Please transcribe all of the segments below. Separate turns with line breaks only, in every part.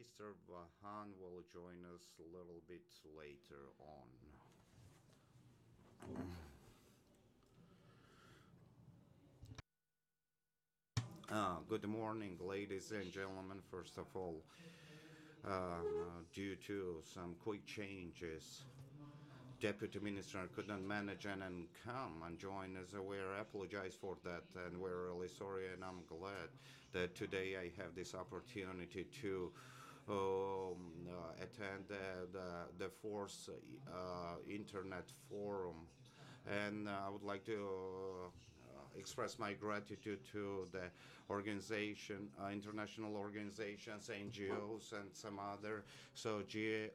Mr. Vahan will join us a little bit later on. Good morning, ladies and gentlemen. First of all, due to some quick changes, Deputy Minister couldn't manage and come and join us. We apologize for that, and we're really sorry. And I'm glad that today I have this opportunity to attend the fourth Internet Forum, and I would like to express my gratitude to the organization, international organizations, NGOs, and some other. So GeoIGF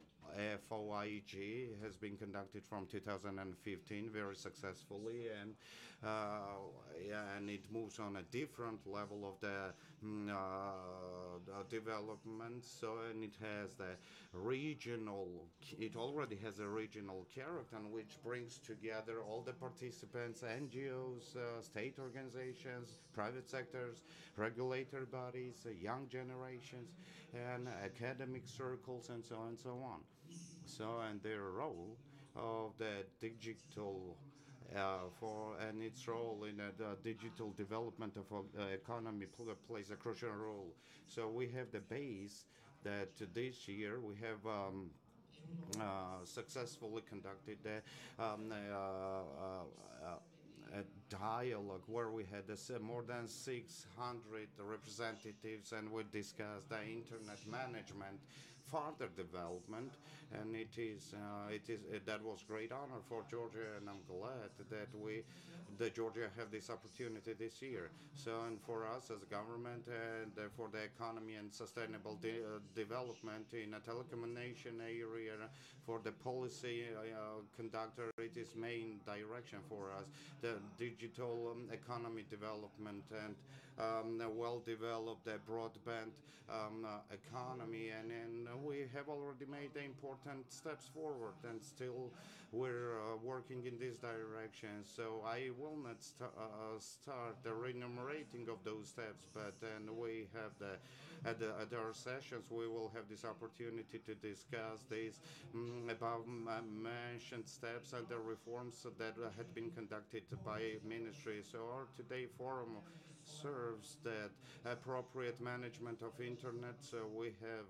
has been conducted from 2015 very successfully, and yeah, and it moves on a different level of the development. So, and it has the regional, it already has a regional character, which brings together all the participants, NGOs, state organizations, private sectors, regulator bodies, young generations, and academic circles, and so on and so on. So, and their role of the digital for and its role in the digital development of economy plays a crucial role. So we have the base that this year we have successfully conducted a dialogue where we had more than 600 representatives, and we discussed the internet management further development, and that was great honor for Georgia, and I'm glad that Georgia have this opportunity this year. So, and for us as a government, and for the economy and sustainable development in a telecommunication area, for the policy conductor, it is main direction for us. The digital economy development and a well-developed broadband economy, and we have already made important steps forward, and still we're working in this direction. So I will not start the enumerating of those steps, but then we have at our sessions we will have this opportunity to discuss these above mentioned steps and the reforms that had been conducted by ministry. So our today forum serves that appropriate management of internet. So we have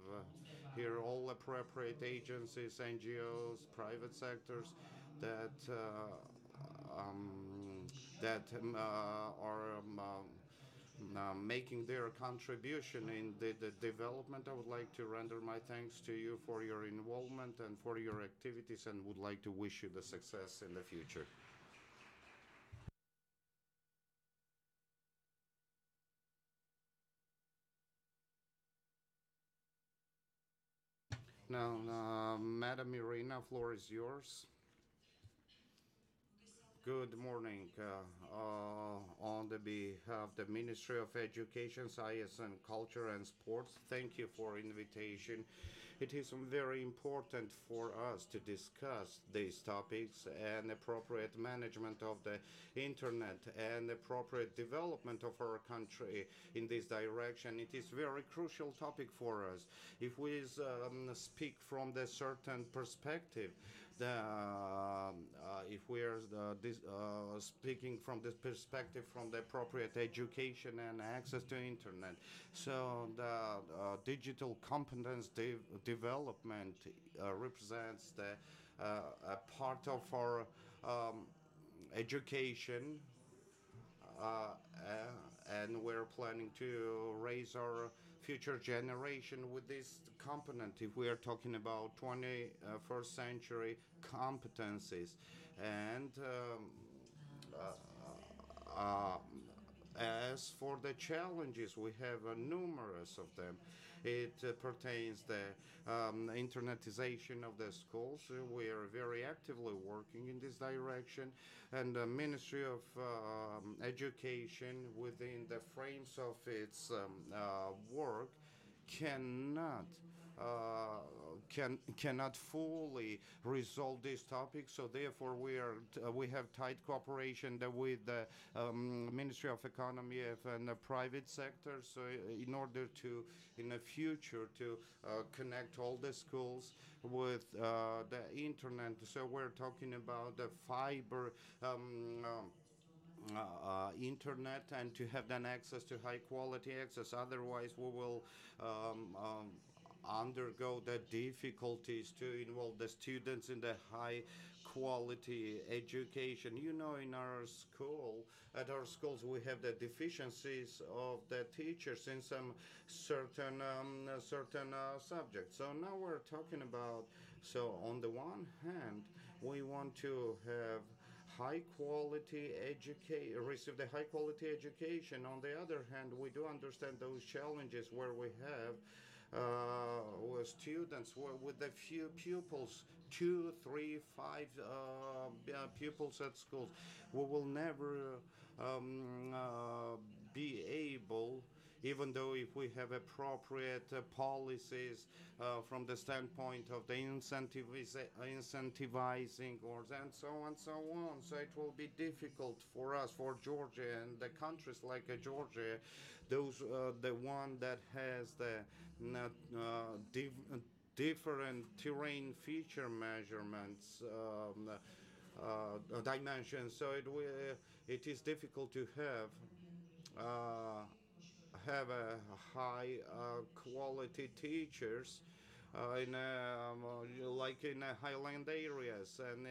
here all appropriate agencies, NGOs, private sectors that are making their contribution in the development. I would like to render my thanks to you for your involvement and for your activities, and would like to wish you the success in the future. Now, Madam Irina, floor is yours. Good morning. On the behalf of the Ministry of Education, Science and Culture and Sports, thank you for invitation. It is very important for us to discuss these topics and appropriate management of the internet and appropriate development of our country in this direction. It is very crucial topic for us. If we speak from the certain perspective, if we are speaking from this perspective from the appropriate education and access to internet, so the digital competence development represents a part of our education, and we're planning to raise our future generation with this component if we are talking about 21st century competencies. And uh, as for the challenges, we have numerous of them. It pertains the internetization of the schools. We are very actively working in this direction, and the Ministry of Education, within the frames of its work, cannot cannot fully resolve this topic. So therefore, we have tight cooperation with the Ministry of Economy and the private sector. So in order to, in the future, to connect all the schools with the internet. So we're talking about the fiber. Internet, and to have then access to high quality access. Otherwise, we will undergo the difficulties to involve the students in the high quality education. You know, in our school, at our schools, we have the deficiencies of the teachers in some certain subjects. So now we're talking about. So on the one hand, we want to have high quality education, receive the high quality education. On the other hand, we do understand those challenges where we have with students with a few pupils, two, three, five pupils at schools. We will never be able, even though if we have appropriate policies from the standpoint of the incentivizing or and so on and so on. So it will be difficult for us, for Georgia and the countries like Georgia, those the one that has the different terrain feature measurements dimensions. So it is difficult to have a high quality teachers like in highland areas, and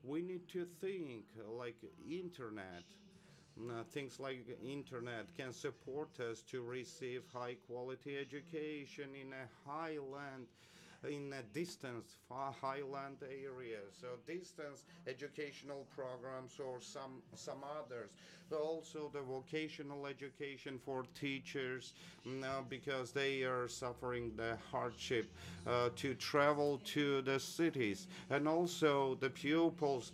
we need to think like internet. Things like internet can support us to receive high quality education in a highland, in a distance far highland areas, so distance educational programs or some others. But also the vocational education for teachers, because they are suffering the hardship to travel to the cities, and also the pupils,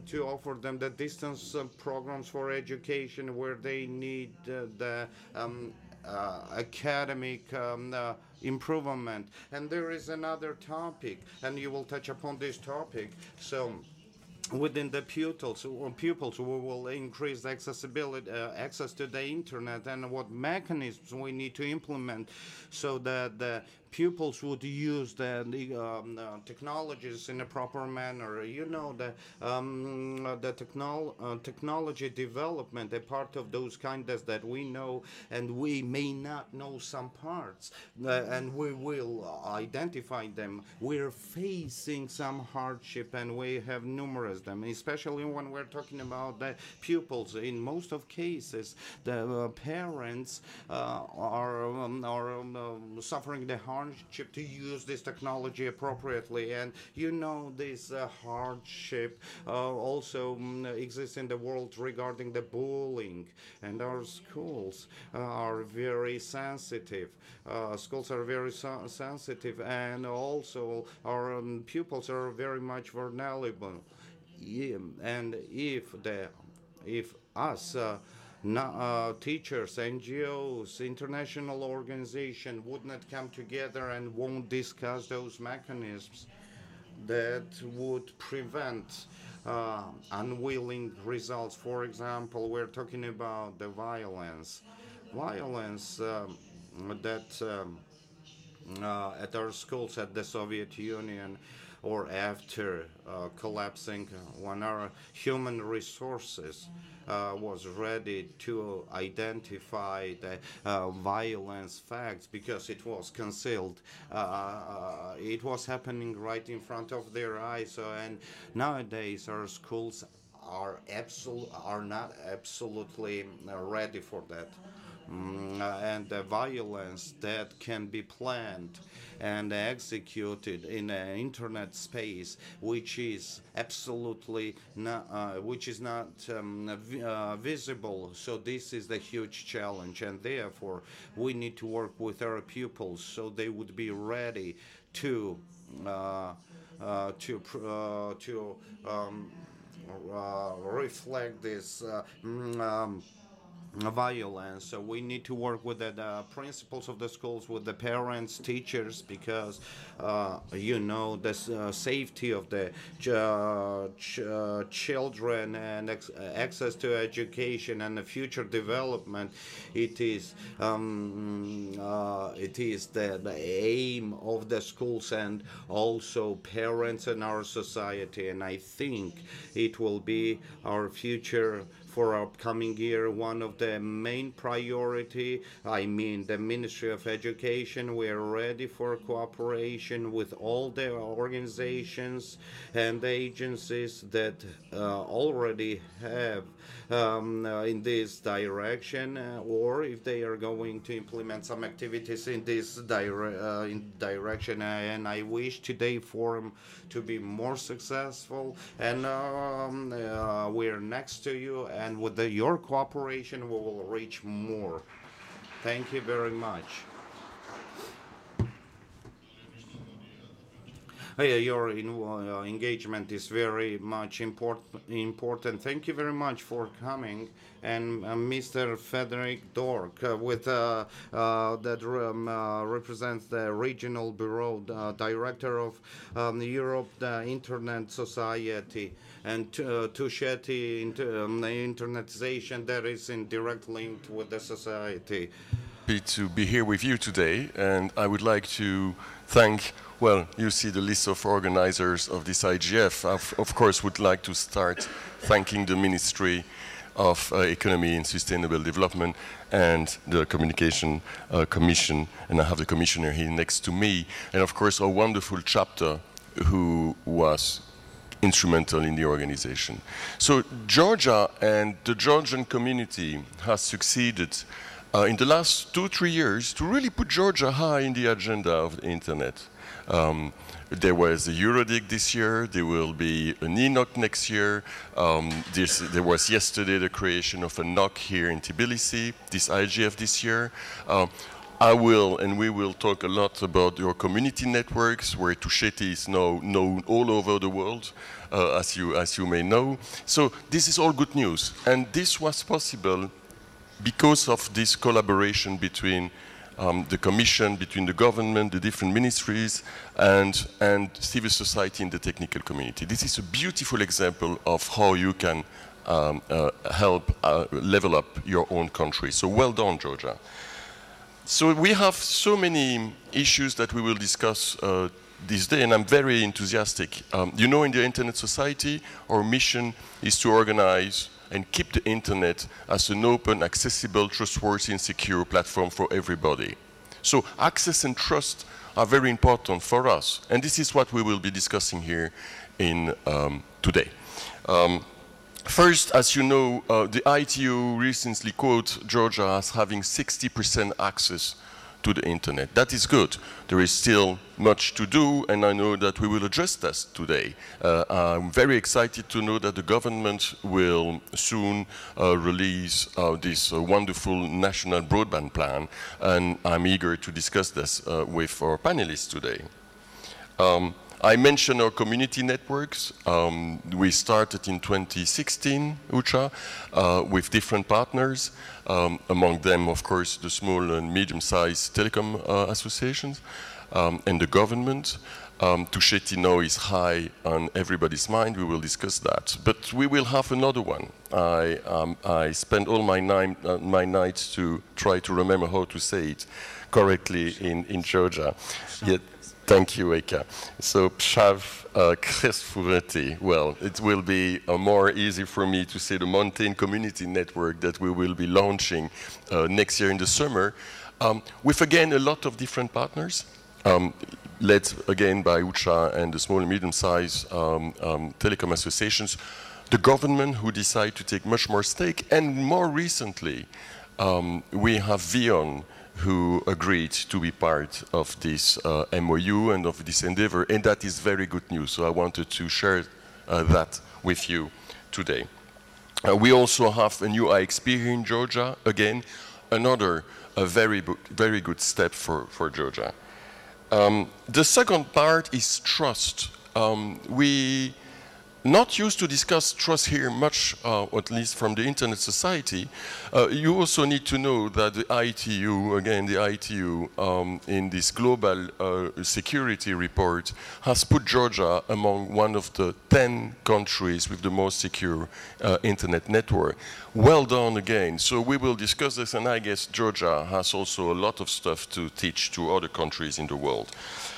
to offer them the distance programs for education where they need the academic improvement. And there is another topic, and you will touch upon this topic. So within the pupils we will increase the accessibility access to the internet, and what mechanisms we need to implement so that the pupils would use the technologies in a proper manner. You know, technology development, a part of those kinds that we know, and we may not know some parts, and we will identify them. We're facing some hardship, and we have numerous them, especially when we're talking about the pupils. In most of cases, the parents are suffering the hardship to use this technology appropriately. And you know, this hardship also exists in the world regarding the bullying, and our schools are very sensitive. Schools are very sensitive, and also our pupils are very much vulnerable. Yeah, and if us teachers, NGOs, international organization would not come together and won't discuss those mechanisms that would prevent unwilling results. For example, we're talking about the violence that at our schools at the Soviet Union, or after collapsing, when our human resources was ready to identify the violence facts because it was concealed. It was happening right in front of their eyes. So, and nowadays our schools are not absolutely ready for that. And the violence that can be planned and executed in an internet space, which is absolutely not, which is not visible. So this is the huge challenge, and therefore we need to work with our pupils so they would be ready to reflect this. violence. So we need to work with the principals of the schools, with the parents, teachers, because the safety of the children and access to education and the future development. It is the aim of the schools and also parents in our society. And I think it will be our future for upcoming year one of the main priority. I mean, the Ministry of Education. We are ready for cooperation with all the organizations and agencies that already have in this direction, or if they are going to implement some activities in this direction. And I wish today forum to be more successful. And we're next to you, and with your cooperation, we will reach more. Thank you very much. Your engagement is very much important. Thank you very much for coming. And Mr. Frederick Dork, that represents the Regional Bureau, Director of Europe, the Internet Society, and Tushetti, the internetization that is in direct link with the society.
Happy to be here with you today, and I would like to thank, well, you see the list of organizers of this IGF. Of course, would like to start thanking the Ministry of Economy and Sustainable Development and the Communication Commission, and I have the Commissioner here next to me, and of course our wonderful chapter who was instrumental in the organization. So Georgia and the Georgian community has succeeded in the last 2-3 years to really put Georgia high in the agenda of the internet. There was a Eurodic this year, there will be an ENOC next year, there was yesterday the creation of a NOC here in Tbilisi, this IGF this year. I will and we will talk a lot about your community networks, where Tushetti is now known all over the world, as you may know. So this is all good news, and this was possible because of this collaboration between the Commission, between the government, the different ministries, and civil society in the technical community. This is a beautiful example of how you can help level up your own country. So well done, Georgia. So we have so many issues that we will discuss this day, and I'm very enthusiastic. In the Internet Society, our mission is to organize and keep the internet as an open, accessible, trustworthy, and secure platform for everybody. So access and trust are very important for us, and this is what we will be discussing here today. First, as you know, the ITU recently quoted Georgia as having 60% access to the internet. That is good. There is still much to do, and I know that we will address this today. I'm very excited to know that the government will soon release this wonderful national broadband plan, and I'm eager to discuss this with our panelists today. I mentioned our community networks. We started in 2016, UCHA, with different partners, among them, of course, the small and medium-sized telecom associations and the government. Tushetti now is high on everybody's mind. We will discuss that. But we will have another one. I spent all my nights to try to remember how to say it correctly in Georgia. Yet, thank you, Eka. So, Pshav Kresfureti. Well, it will be more easy for me to say the Mountain Community Network that we will be launching next year in the summer, with, again, a lot of different partners, led, again, by UCHA and the small and medium-sized telecom associations, the government who decide to take much more stake, and more recently, we have VEON, who agreed to be part of this MOU and of this endeavor, and that is very good news. So I wanted to share that with you today. We also have a new IXP here in Georgia. Again, another very good step for Georgia. The second part is trust. We not used to discuss trust here much, or at least from the Internet Society. You also need to know that the ITU, again, the ITU, in this global security report, has put Georgia among one of the 10 countries with the most secure Internet network. Well done again. So we will discuss this, and I guess Georgia has also a lot of stuff to teach to other countries in the world.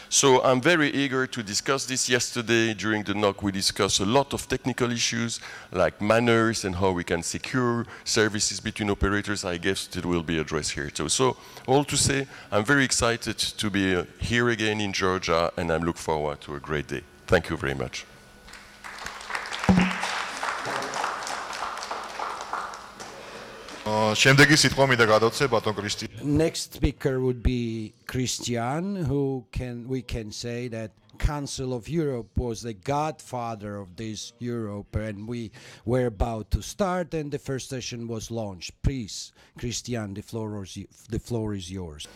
So I'm very eager to discuss this. Yesterday, during the NOC, we discussed a lot of technical issues, like manners and how we can secure services between operators. I guess it will be addressed here too. So all to say, I'm very excited to be here again in Georgia, and I look forward to a great day. Thank you very much.
Next speaker would be Christian, who we can say that Council of Europe was the godfather of this Europe, and we were about to start, and the first session was launched. Please, Christian, the floor is yours.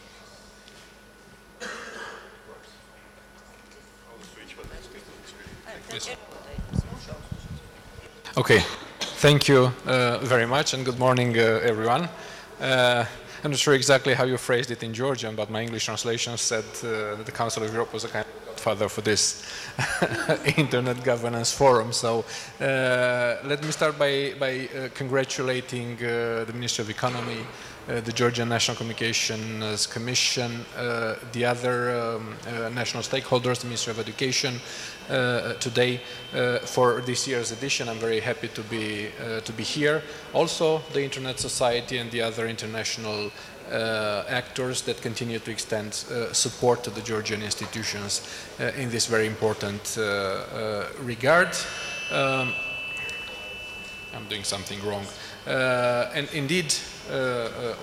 Okay. Thank you very much, and good morning, everyone. I'm not sure exactly how you phrased it in Georgian, but my English translation said that the Council of Europe was a kind of godfather for this Internet governance forum. So let me start by congratulating the Ministry of Economy, the Georgian National Communications Commission, the other national stakeholders, the Ministry of Education, today for this year's edition. I'm very happy to be here. Also, the Internet Society and the other international actors that continue to extend support to the Georgian institutions in this very important regard. I'm doing something wrong. And indeed,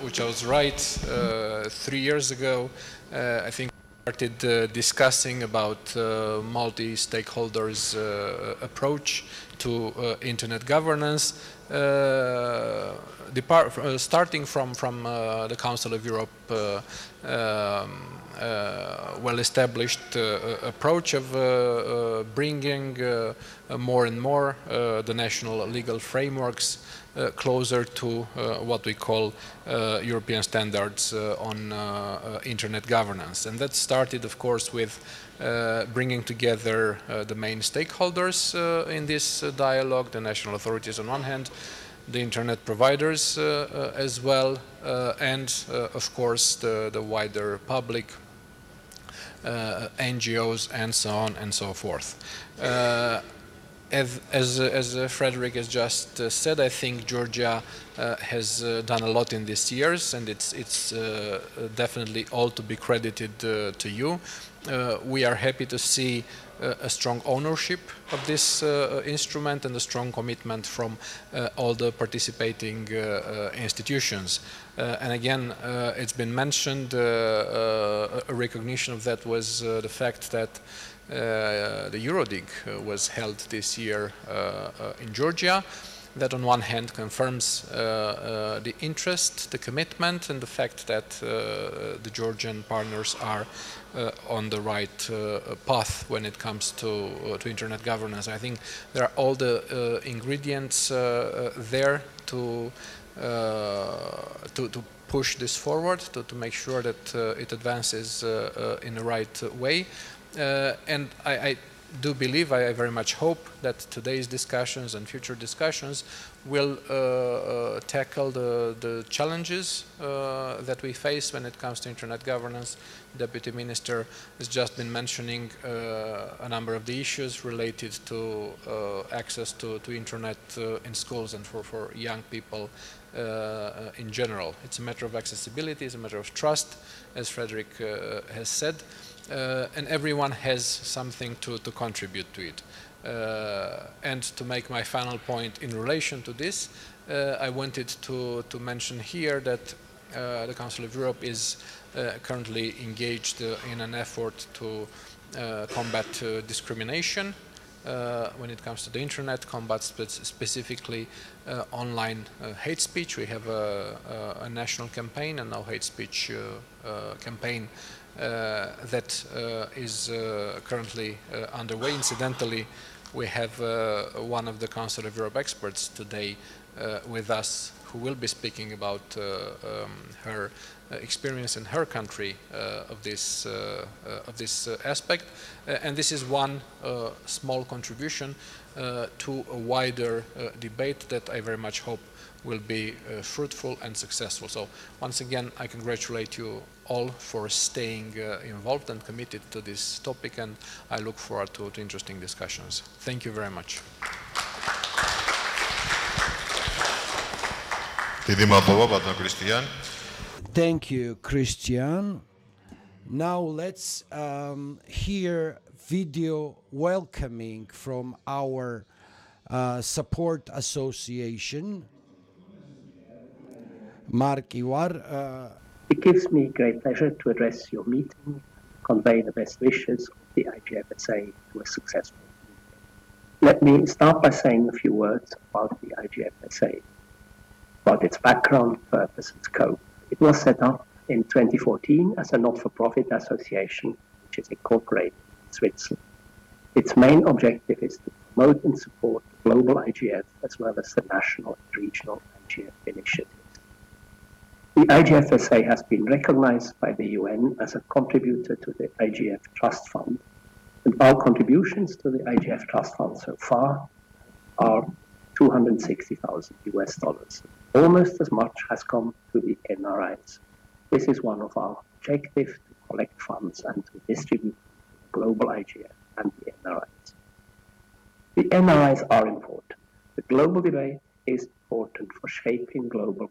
which I was right, 3 years ago, I think started discussing about multi-stakeholders approach to Internet governance, starting from the Council of Europe well-established approach of bringing more and more the national legal frameworks closer to what we call European standards on Internet governance. And that started, of course, with bringing together the main stakeholders in this dialogue, the national authorities on one hand, the Internet providers as well, and of course the wider public, NGOs, and so on and so forth. As Frederick has just said, I think Georgia has done a lot in these years, and it's definitely all to be credited to you. We are happy to see a strong ownership of this instrument and a strong commitment from all the participating institutions. And again, it's been mentioned, a recognition of that was the fact that the Eurodig was held this year in Georgia. That on one hand confirms the interest, the commitment, and the fact that the Georgian partners are on the right path when it comes to Internet governance. I think there are all the ingredients there to push this forward, to make sure that it advances in the right way. And I do believe, I very much hope that today's discussions and future discussions will tackle the challenges that we face when it comes to Internet governance. Deputy Minister has just been mentioning a number of the issues related to access to Internet in schools and for young people in general. It's a matter of accessibility, it's a matter of trust, as Frederick has said. And everyone has something to contribute to it. And to make my final point in relation to this, I wanted to mention here that the Council of Europe is currently engaged in an effort to combat discrimination when it comes to the Internet, combat specifically online hate speech. We have a national campaign, a no hate speech campaign that is currently underway. Incidentally, we have one of the Council of Europe experts today with us who will be speaking about her experience in her country of this aspect. And this is one small contribution to a wider debate that I very much hope will be fruitful and successful. So once again, I congratulate you all for staying involved and committed to this topic, and I look forward to interesting discussions. Thank you very much.
Thank you, Christian. Now let's hear video welcoming from our support association. Mark Ivar.
It gives me great pleasure to address your meeting, convey the best wishes of the IGFSA to a successful meeting. Let me start by saying a few words about the IGFSA, about its background, purpose and scope. It was set up in 2014 as a not-for-profit association which is incorporated in Switzerland. Its main objective is to promote and support the global IGF as well as the national and regional IGF initiatives. The IGFSA has been recognized by the UN as a contributor to the IGF Trust Fund, and our contributions to the IGF Trust Fund so far are $260,000. Almost as much has come to the NRIs. This is one of our objectives, to collect funds and to distribute the global IGF and the NRIs. The NRIs are important. The global debate is important for shaping global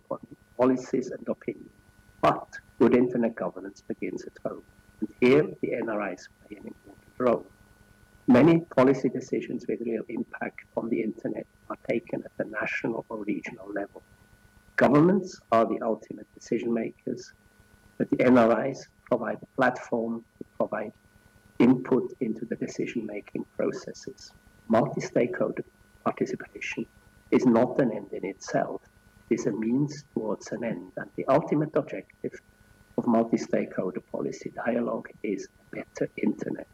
policies and opinion. But good internet governance begins at home. And here the NRIs play an important role. Many policy decisions with real impact on the internet are taken at the national or regional level. Governments are the ultimate decision makers, but the NRIs provide a platform to provide input into the decision-making processes. Multi-stakeholder participation is not an end in itself. It is a means towards an end, and the ultimate objective of multi-stakeholder policy dialogue is a better internet.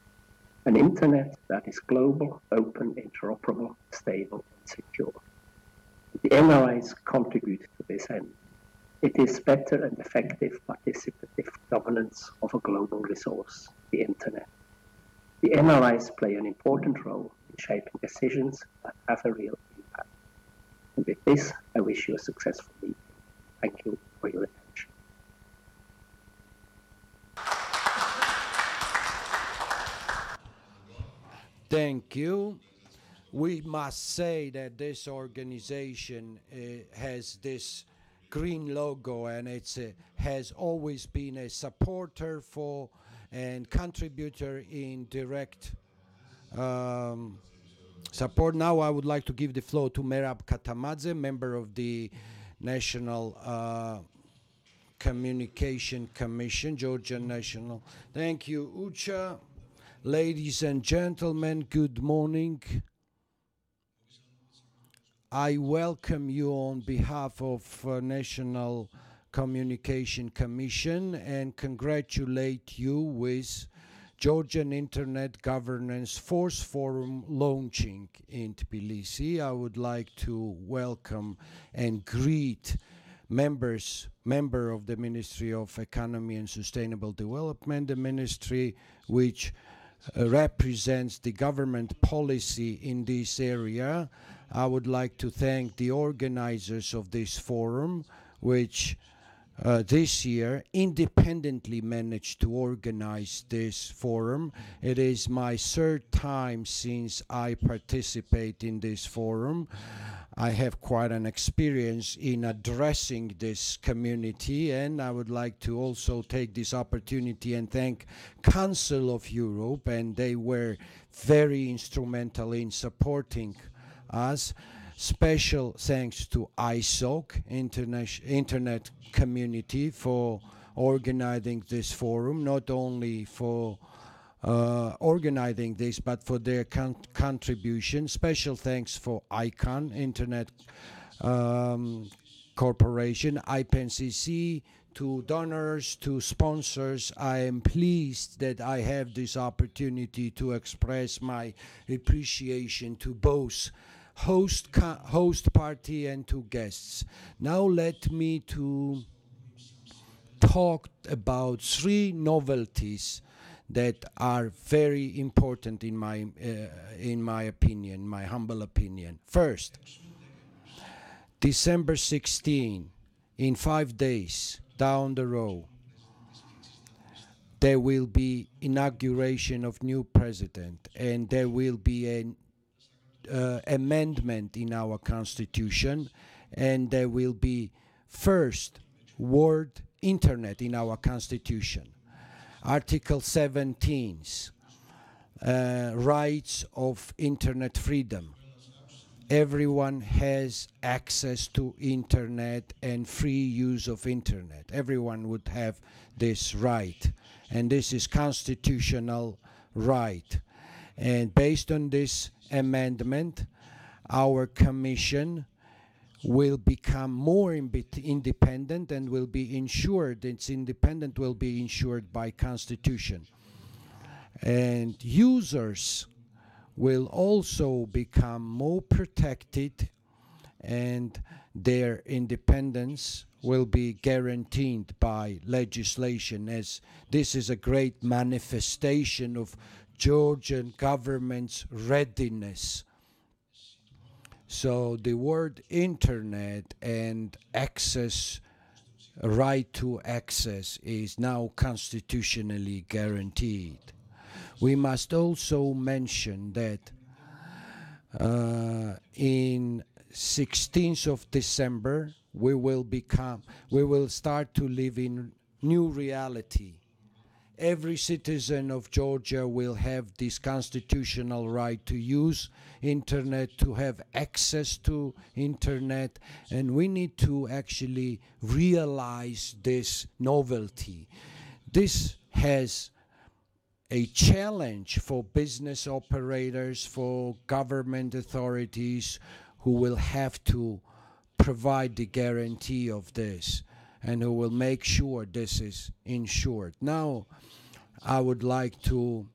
An internet that is global, open, interoperable, stable, and secure. The NRIs contribute to this end. It is better and effective participative governance of a global resource, the internet. The NRIs play an important role in shaping decisions that have a real impact. And with this, I wish you a successful meeting. Thank you for your attention.
Thank you. We must say that this organization has this green logo, and it has always been a supporter for and contributor in direct support. Now I would like to give the floor to Merab Katamadze, member of the National Communication Commission, Georgian National. Thank you, Ucha. Ladies and gentlemen, good morning. I welcome you on behalf of National Communication Commission and congratulate you with Georgian Internet Governance Force Forum launching in Tbilisi. I would like to welcome and greet member of the Ministry of Economy and Sustainable Development, the ministry which represents the government policy in this area. I would like to thank the organizers of this forum, which this year independently managed to organize this forum. It is my third time since I participate in this forum. I have quite an experience in addressing this community, and I would like to also take this opportunity and thank Council of Europe, and they were very instrumental in supporting us. Special thanks to ISOC, Internet Community, for organizing this forum, not only for organizing this, but for their contribution. Special thanks for ICANN, Internet Corporation, IPNCC, to donors, to sponsors. I am pleased that I have this opportunity to express my appreciation to both host party and to guests. Now let me to talk about 3 novelties that are very important in my opinion, my humble opinion. First, December 16, in 5 days down the road, there will be inauguration of new president, and there will be an amendment in our constitution, and there will be first word internet in our constitution. Article 17, rights of internet freedom. Everyone has access to internet and free use of internet. Everyone would have this right, and this is constitutional right. And based on this amendment, our commission will become more independent and will be ensured, its independence will be ensured by Constitution. And users will also become more protected, and their independence will be guaranteed by legislation, as this is a great manifestation of Georgian government's readiness. So the word internet and access, right to access, is now constitutionally guaranteed. We must also mention that in 16th of December we will start to live in new reality. Every citizen of Georgia will have this constitutional right to use internet, to have access to internet, and we need to actually realize this novelty. This has a challenge for business operators, for government authorities who will have to provide the guarantee of this and who will make sure this is ensured. Now, I would like to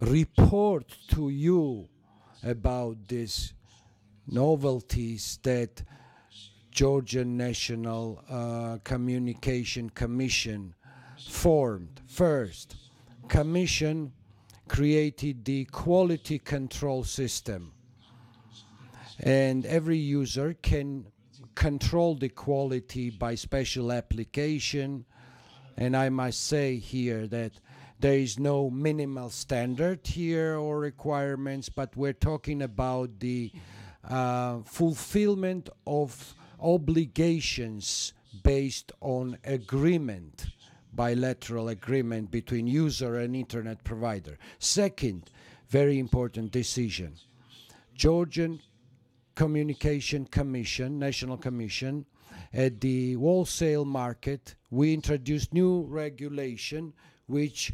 report to you about these novelties that Georgian National Communication Commission formed. First, Commission created the quality control system, and every user can control the quality by special application. And I must say here that there is no minimal standard here or requirements, but we're talking about the fulfillment of obligations based on agreement, bilateral agreement between user and internet provider. Second, very important decision, Georgian Communication Commission, National Commission, at the wholesale market, we introduced new regulation which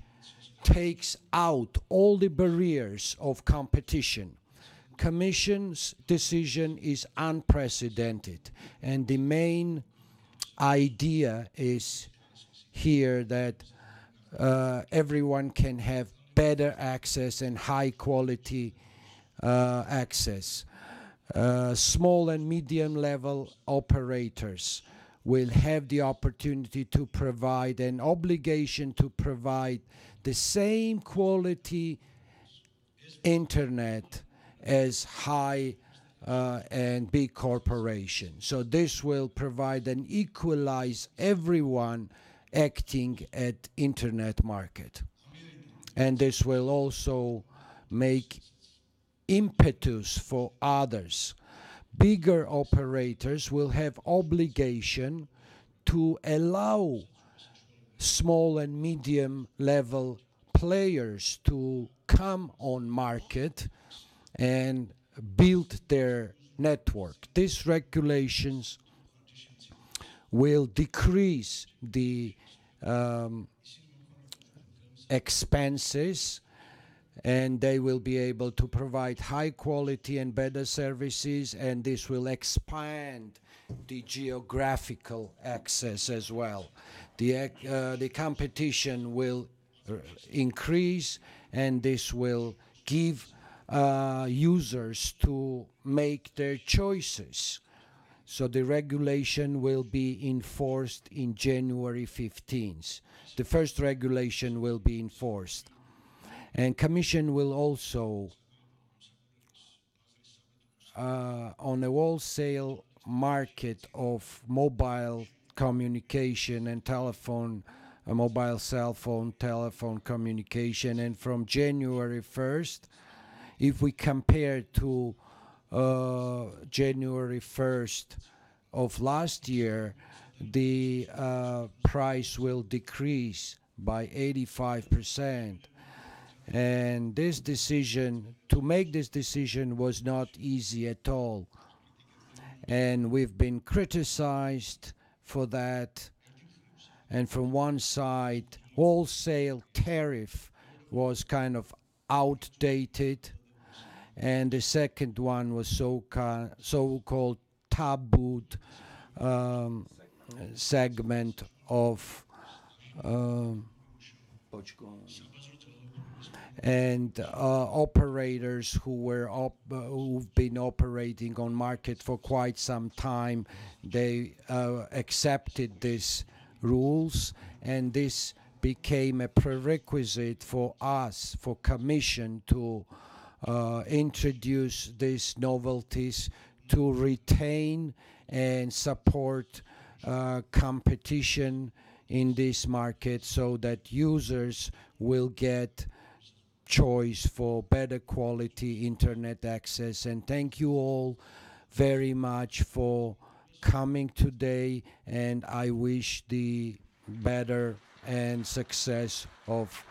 takes out all the barriers of competition. Commission's decision is unprecedented, and the main idea is here that everyone can have better access and high quality access. Small and medium level operators will have the opportunity to provide, an obligation to provide the same quality internet as high and big corporations. So this will provide and equalize everyone acting at internet market. And this will also make impetus for others. Bigger operators will have obligation to allow small and medium level players to come on market and build their network. These regulations will decrease the expenses, and they will be able to provide high quality and better services, and this will expand the geographical access as well. The competition will increase, and this will give users to make their choices. So the regulation will be enforced in January 15th. The first regulation will be enforced. And Commission will also, on a wholesale market of mobile communication and telephone, mobile cell phone, telephone communication, and from January 1st, if we compare to January 1st of last year, the price will decrease by 85%. And this decision, to make this decision, was not easy at all. And we've been criticized for that. And from one side, wholesale tariff was kind of outdated. And the second one was so-called tabooed segment of and operators who've been operating on market for quite some time, they accepted these rules, and this became a prerequisite for us, for Commission, to introduce these novelties to retain and support competition in this market, so that users will get choice for better quality internet access. And thank you all very much for coming today, and I wish the better and success of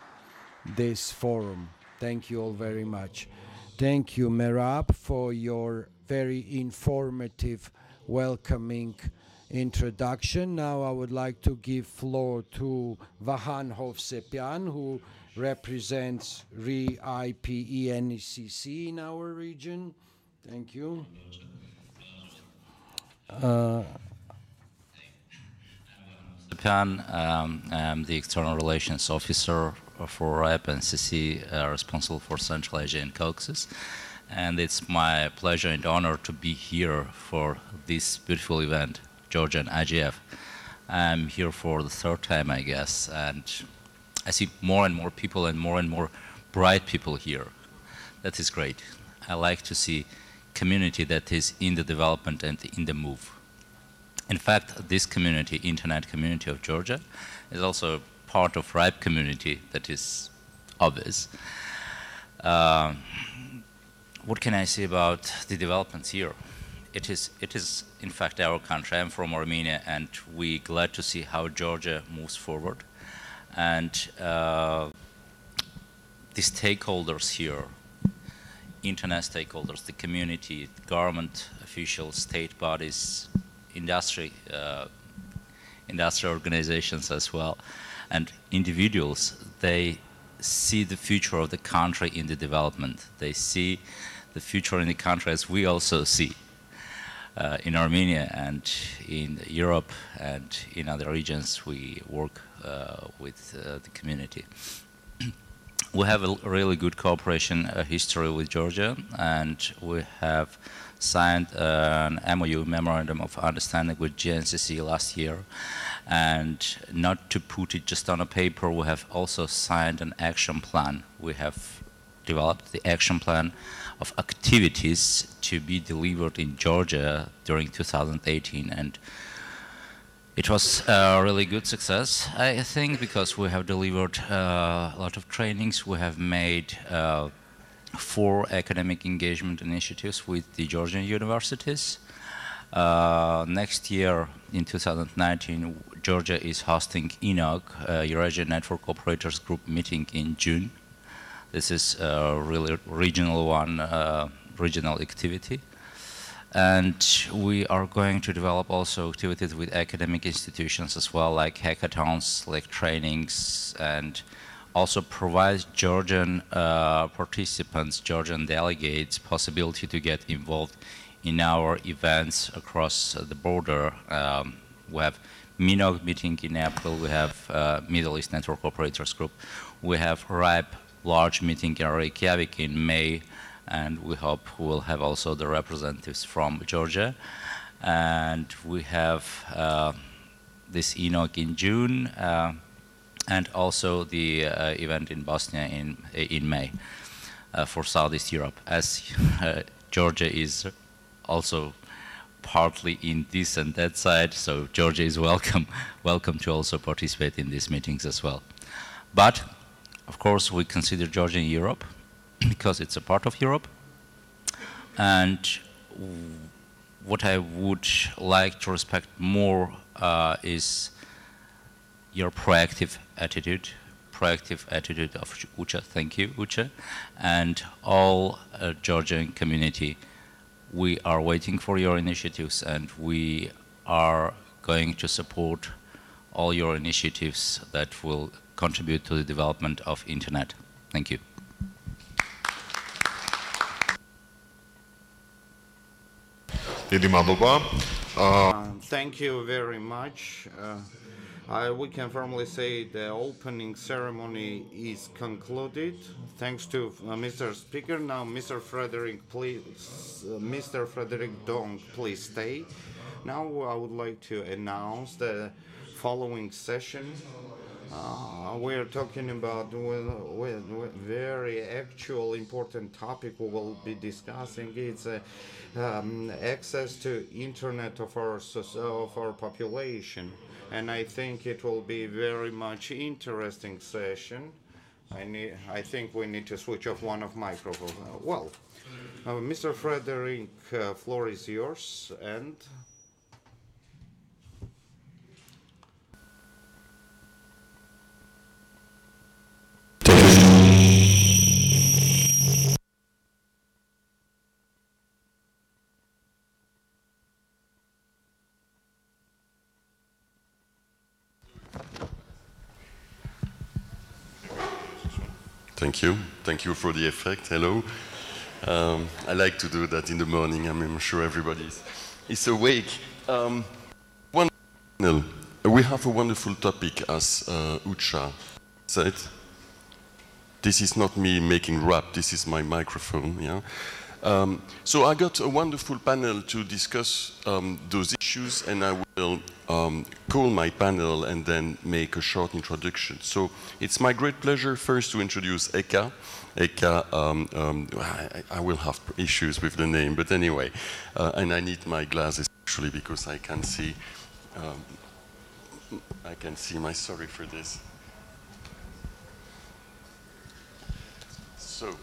this forum. Thank you all very much. Thank you, Merab, for your very informative, welcoming introduction. Now I would like to give floor to Vahan Hovsepian, who represents RE-IPE-NCC in our region. Thank you.
I'm the External Relations Officer for RE-IPE-NCC, responsible for Central Asia and Caucasus. And it's my pleasure and honor to be here for this beautiful event, Georgian IGF. I'm here for the third time, I guess, and I see more and more people and more bright people here. That is great. I like to see community that is in the development and in the move. In fact, this community, internet community of Georgia, is also part of RIPE community that is obvious. What can I say about the developments here? It is in fact our country. I'm from Armenia, and we're glad to see how Georgia moves forward. And the stakeholders here, internet stakeholders, the community, government officials, state bodies, industry organizations as well, and individuals, they see the future of the country in the development. They see the future in the country as we also see in Armenia and in Europe and in other regions. We work with the community. We have a really good cooperation history with Georgia, and we have signed an MOU, Memorandum of Understanding, with GNCC last year. And not to put it just on a paper, we have also signed an action plan. We have developed the action plan of activities to be delivered in Georgia during 2018. And it was a really good success, I think, because we have delivered a lot of trainings. We have made 4 academic engagement initiatives with the Georgian universities. Next year, in 2019, Georgia is hosting ENOG, Eurasian Network Operators Group meeting in June. This is a really regional regional activity. And we are going to develop also activities with academic institutions as well, like hackathons, like trainings, and also provide Georgian participants, Georgian delegates, possibility to get involved in our events across the border. We have MINOG meeting in April, we have Middle East Network Operators Group, we have RIPE large meeting in Reykjavik in May, and we hope we will have also the representatives from Georgia. And we have this ENOC in June, and also the event in Bosnia in May for Southeast Europe. As Georgia is also partly in this and that side, so Georgia is welcome to also participate in these meetings as well. But of course we consider Georgia in Europe because it's a part of Europe, and what I would like to respect more is your proactive attitude of Ucha. Thank you, Ucha, and all Georgian community. We are waiting for your initiatives, and we are going to support all your initiatives that will contribute to the development of Internet. Thank you.
Thank you very much. We can firmly say the opening ceremony is concluded. Thanks to Mr. Speaker. Now, Mr. Frederick, please, Mr. Frederick Dong, please stay. Now, I would like to announce the following session. We're talking about very actual important topic we will be discussing. It's access to internet of our population, and I think it will be very much interesting session. I think we need to switch off one of microphones. Well, Mr. Frederick, floor is yours, and.
Thank you. Thank you for the effect. Hello. I like to do that in the morning. I'm sure everybody is awake. We have a wonderful topic, as Ucha said. This is not me making rap. This is my microphone. Yeah. So I got a wonderful panel to discuss those issues, and I will call my panel and then make a short introduction. So it's my great pleasure first to introduce Eka. Eka, I will have issues with the name, but anyway, and I need my glasses actually because I can see. Sorry for this. So.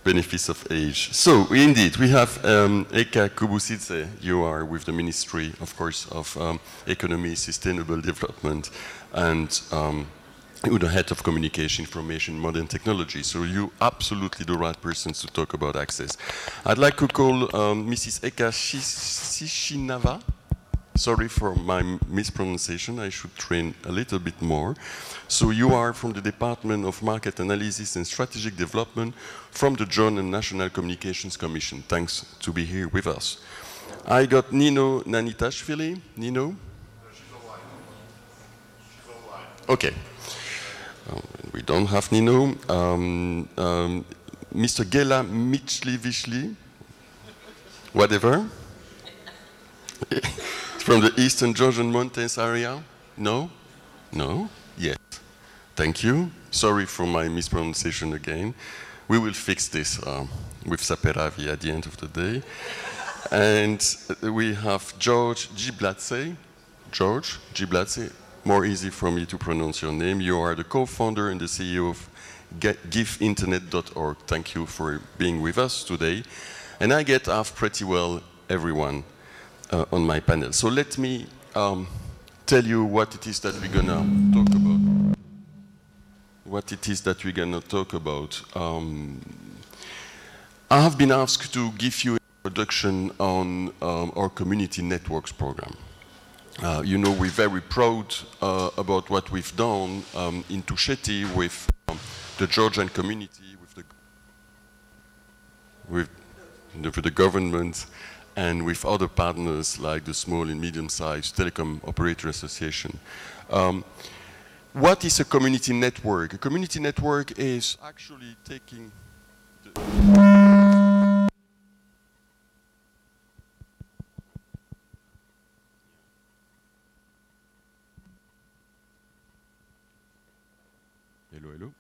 Benefits of age. So indeed, we have Eka Kubusitze. You are with the Ministry, of course, of Economy, Sustainable Development, and you're the head of Communication, Information, Modern Technology. So you're absolutely the right person to talk about access. I'd like to call Mrs. Eka Sishinava. Sorry for my mispronunciation. I should train a little bit more. So you are from the Department of Market Analysis and Strategic Development from the German National Communications Commission. Thanks to be here with us. I got Nino Nanitashvili. Nino? She's alive. She's alive. Okay. We don't have Nino. Mr. Gela Michlivishli. Whatever. From the Eastern Georgian Mountains area? No? No? Yes. Thank you. Sorry for my mispronunciation again. We will fix this with Saperavi at the end of the day. And we have George Giblatse. George Giblatse, more easy for me to pronounce your name. You are the co-founder and the CEO of giveinternet.org. Thank you for being with us today. And I get off pretty well everyone on my panel. So let me tell you what it is that we're gonna talk about. I have been asked to give you an introduction on our community networks program. You know, we're very proud about what we've done in Tusheti with the Georgian community, with with the government and with other partners like the Small and Medium-Sized Telecom Operator Association. What is a community network? A community network is actually taking Hello, hello.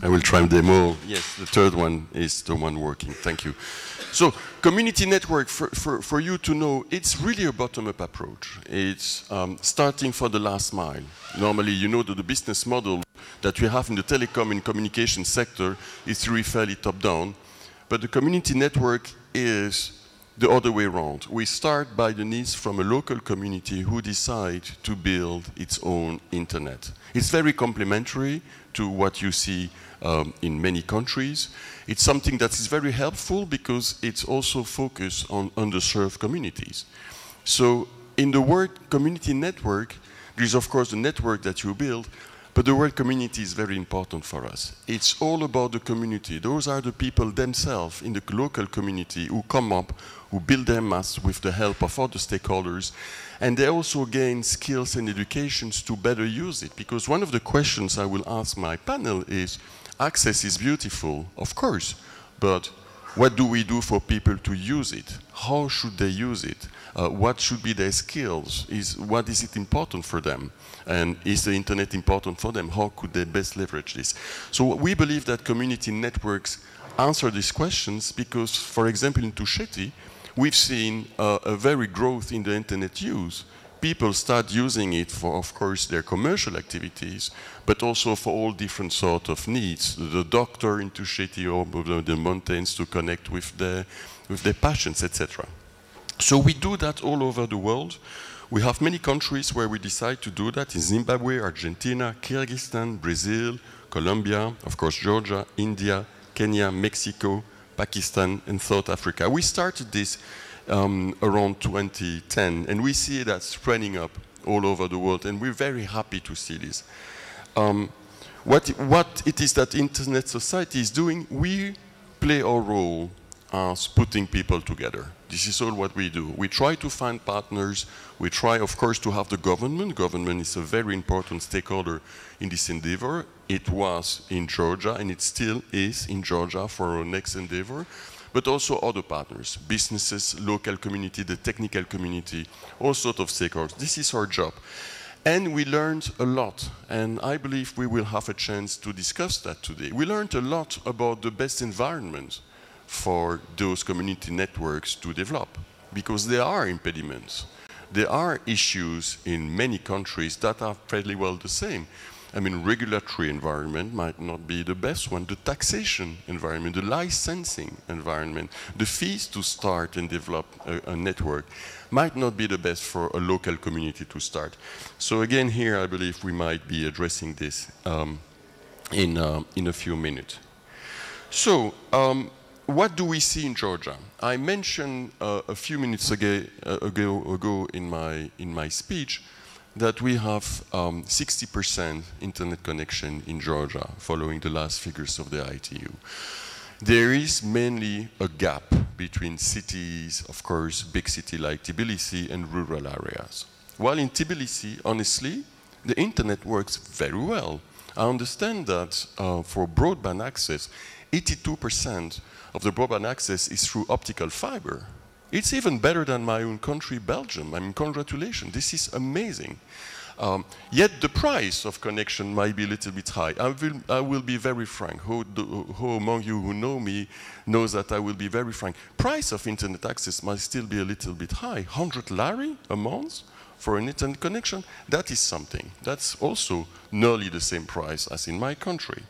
I will try and demo. Yes, the third one is the one working. Thank you. So, community network, for you to know, it's really a bottom-up approach. It's starting for the last mile. Normally, you know that the business model that we have in the telecom and communication sector is really fairly top-down. But the community network is the other way around. We start by the needs from a local community who decide to build its own internet. It's very complementary to what you see in many countries. It's something that is very helpful because it's also focused on underserved communities. So in the word community network, there is of course the network that you build, but the word community is very important for us. It's all about the community. Those are the people themselves in the local community who come up, who build their mass with the help of other stakeholders, and they also gain skills and educations to better use it. Because one of the questions I will ask my panel is, access is beautiful, of course, but what do we do for people to use it? How should they use it? What should be their skills? What is it important for them? And is the internet important for them? How could they best leverage this? So we believe that community networks answer these questions because, for example, in Tbilisi, we've seen a very growth in the internet use. People start using it for, of course, their commercial activities, but also for all different sorts of needs. The doctor in Tbilisi or the mountains to connect with their patients, etc. So we do that all over the world. We have many countries where we decide to do that in Zimbabwe, Argentina, Kyrgyzstan, Brazil, Colombia, of course Georgia, India, Kenya, Mexico, Pakistan, and South Africa. We started this around 2010, and we see that spreading up all over the world, and we're very happy to see this. What it is that Internet Society is doing, we play our role as putting people together. This is all what we do. We try to find partners. We try, of course, to have the government. Government is a very important stakeholder in this endeavor. It was in Georgia, and it still is in Georgia for our next endeavor, but also other partners, businesses, local community, the technical community, all sorts of stakeholders. This is our job. And we learned a lot, and I believe we will have a chance to discuss that today. We learned a lot about the best environment for those community networks to develop, because there are impediments. There are issues in many countries that are fairly well the same. I mean, regulatory environment might not be the best one. The taxation environment, the licensing environment, the fees to start and develop a network might not be the best for a local community to start. So again, here I believe we might be addressing this in a few minutes. So, what do we see in Georgia? I mentioned a few minutes ago in my speech that we have 60% internet connection in Georgia, following the last figures of the ITU. There is mainly a gap between cities, of course, big city like Tbilisi, and rural areas. While in Tbilisi, honestly, the internet works very well. I understand that for broadband access, 82% of the broadband access is through optical fiber. It's even better than my own country, Belgium. I mean, congratulations, this is amazing. Yet the price of connection might be a little bit high. I will be very frank. Who among you who know me knows that I will be very frank. Price of internet access might still be a little bit high. 100 lari a month for an internet connection, that is something. That's also nearly the same price as in my country.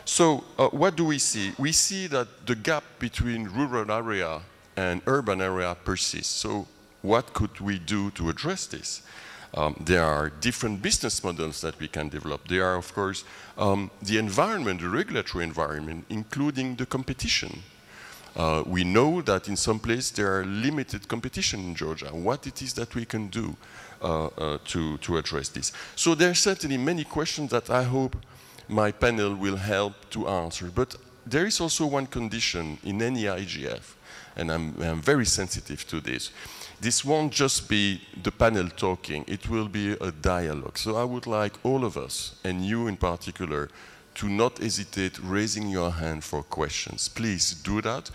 So what do we see? We see that the gap between rural area and urban area persists. So what could we do to address this? There are different business models that we can develop. There are, of course, the environment, the regulatory environment, including the competition. We know that in some places there are limited competition in Georgia. What it is that we can do to address this? So there are certainly many questions that I hope my panel will help to answer. But there is also one condition in any IGF, and I'm very sensitive to this. This won't just be the panel talking, it will be a dialogue. So I would like all of us, and you in particular, to not hesitate raising your hand for questions. Please do that.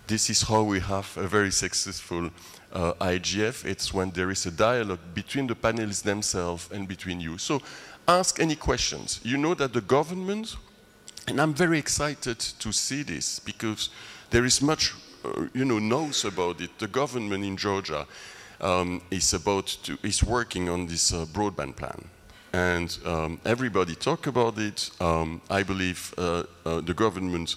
This is how we have a very successful IGF. It's when there is a dialogue between the panelists themselves and between you. So ask any questions. You know that the government, and I'm very excited to see this because there is much knows about it. The government in Georgia is working on this broadband plan. And everybody talk about it. I believe the government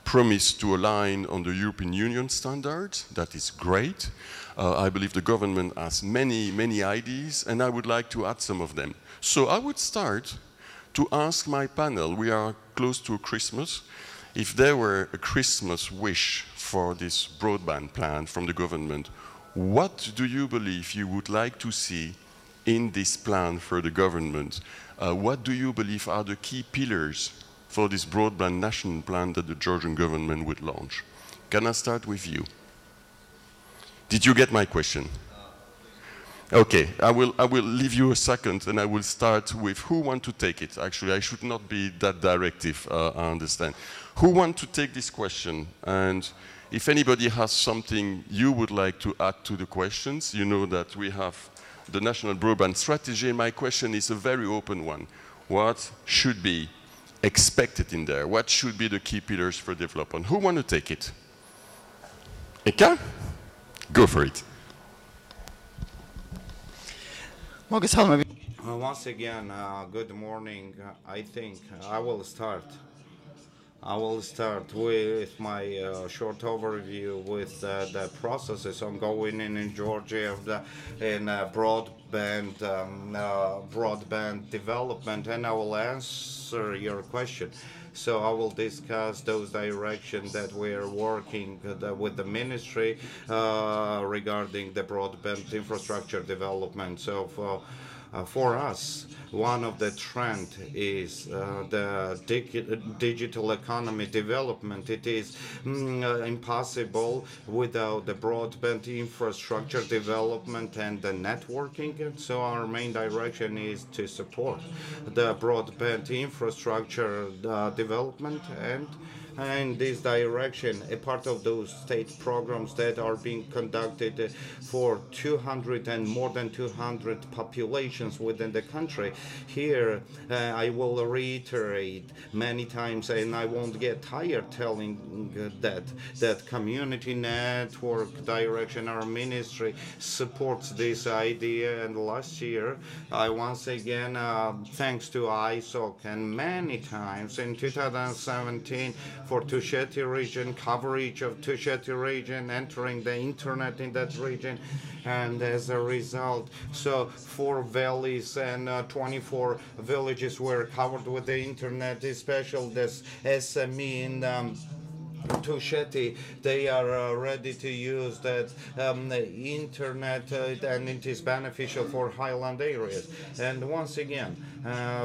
promised to align on the European Union standards. That is great. I believe the government has many ideas, and I would like to add some of them. So I would start to ask my panel, we are close to Christmas, if there were a Christmas wish for this broadband plan from the government, what do you believe you would like to see in this plan for the government? What do you believe are the key pillars for this broadband national plan that the Georgian government would launch? Can I start with you? Did you get my question? Okay, I will leave you a second and I will start with who want to take it. Actually, I should not be that directive, I understand. Who want to take this question? And if anybody has something you would like to add to the questions, you know that we have the National Broadband Strategy, and my question is a very open one. What should be expected in there? What should be the key pillars for development? Who want to take it? Eka? Go for it.
Once again, good morning. I think I will start. I will start with my short overview with the processes ongoing in Georgia in broadband development, and I will answer your question. So I will discuss those directions that we are working with the ministry regarding the broadband infrastructure development. So for us, one of the trend is the digital economy development. It is impossible without the broadband infrastructure development and the networking. So our main direction is to support the broadband infrastructure development, and in this direction, a part of those state programs that are being conducted for 200 and more than 200 populations within the country. Here, I will reiterate many times, and I won't get tired telling that community network direction, our ministry supports this idea. And last year, I once again, thanks to ISOC, and many times in 2017, for Tusheti region, coverage of Tusheti region, entering the internet in that region, and as a result, so 4 valleys and 24 villages were covered with the internet, especially this SME in Tusheti, they are ready to use that internet, and it is beneficial for highland areas. And once again,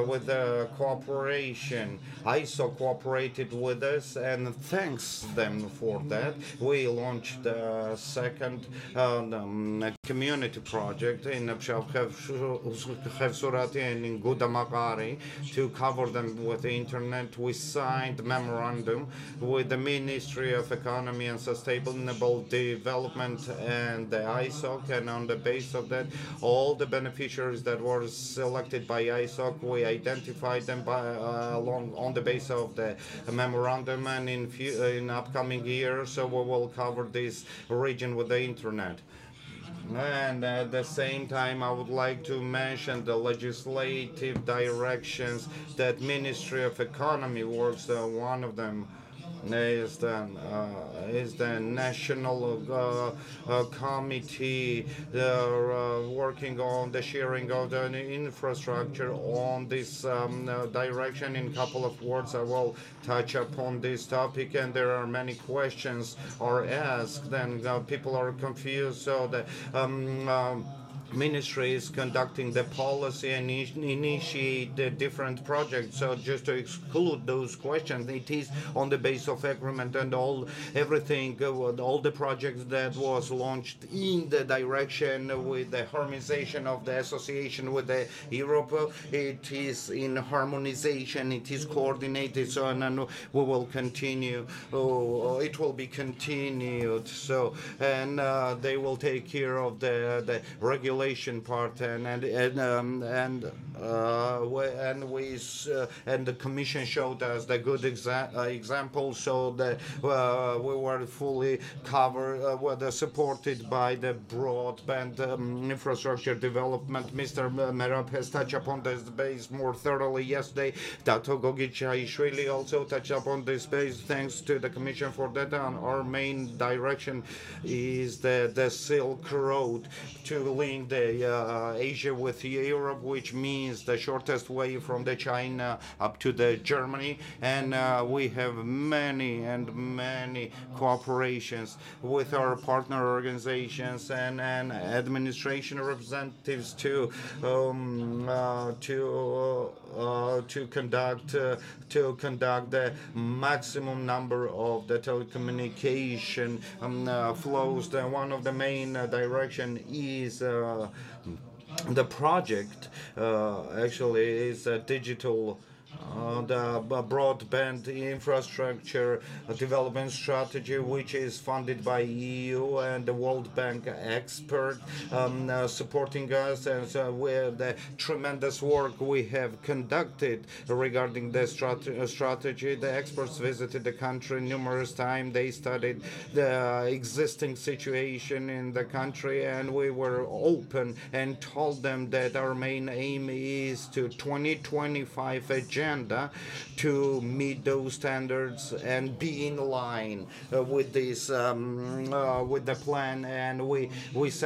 with the cooperation, ISO cooperated with us, and thanks them for that. We launched the second community project in Khevsurati and in Gudamakari to cover them with the internet. We signed memorandum with the Ministry of Economy and Sustainable Development and the ISOC, and on the basis of that, all the beneficiaries that were selected by ISOC, we identified them by on the basis of the memorandum, and in upcoming years, so we will cover this region with the internet. And at the same time, I would like to mention the legislative directions that Ministry of Economy works. One of them is the national committee working on the sharing of the infrastructure on this direction. In a couple of words, I will touch upon this topic, and there are many questions are asked, and people are confused. So the ministry is conducting the policy and initiate the different projects. So just to exclude those questions, it is on the base of agreement and everything, all the projects that was launched in the direction with the harmonization of the association with the Europe. It is in harmonization, it is coordinated, so and we will continue. It will be continued. So and they will take care of the regulation part and the commission showed us the good example, so that we were fully covered, were supported by the broadband infrastructure development. Mr. Merab has touched upon this base more thoroughly yesterday. Tato Gogichaishvili also touched upon this base. Thanks to the commission for that. Our main direction is the Silk Road to link the Asia with Europe, which means the shortest way from the China up to the Germany, and we have many cooperations with our partner organizations and administration representatives to conduct the maximum number of the telecommunication flows. One of the main direction is the project actually is a digital the broadband infrastructure development strategy, which is funded by EU and the World Bank expert supporting us, and so with the tremendous work we have conducted regarding the strategy. The experts visited the country numerous times. They studied the existing situation in the country, and we were open and told them that our main aim is to 2025 agenda to meet those standards and be in line with this with the plan. And we said